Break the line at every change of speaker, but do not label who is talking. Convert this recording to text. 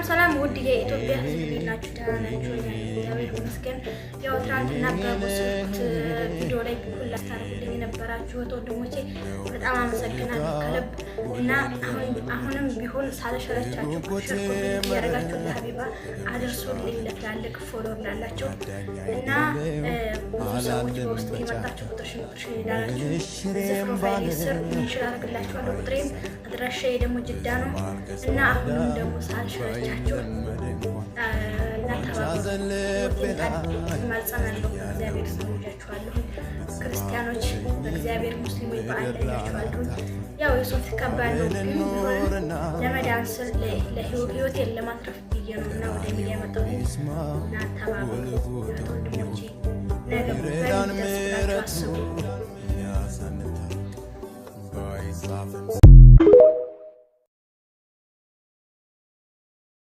ሰላም ውድ የኢትዮጵያ ሕዝብ ናችሁ ታናችሁ እግዚአብሔር ይመስገን። ያው ትናንትና በመስኩት ቪዲዮ ላይ ሁላ ታርጉልኝ የነበራችሁ ወንድሞቼ በጣም አመሰግናለሁ ከልብ እና አሁንም ቢሆን ሳልሸረቻችሁ ሸርኩልኝ ያደረጋችሁ ለሀቢባ አድርሱልኝ ለትላልቅ ፎሎወር ላላችሁ እና ብዙ ሰዎች በውስጥ የመጣችሁ ቁጥርሽ ይላላችሁ ፕሮፋይል ስር እንሽራረግላችኋለሁ። ቁጥሬም አድራሻዬ ደግሞ ጅዳ ነው እና አሁንም ደግሞ ሳልሸረቻችሁ ማጸናለሁ እግዚአብሔር ሰውጃችኋለሁ። ክርስቲያኖች በእግዚአብሔር ሙስሊሞች በአንድ ያችኋለሁ። ያው የሶፍት ከባድ ነው ግን ለመዳን ስል ለህይወቴን ለማትረፍ ብዬ ነው እና ወደ ሚዲያ መጣሁ እና ተባበሩ ወንድሞቼ። ነገ በደስታችሁ አስቡ።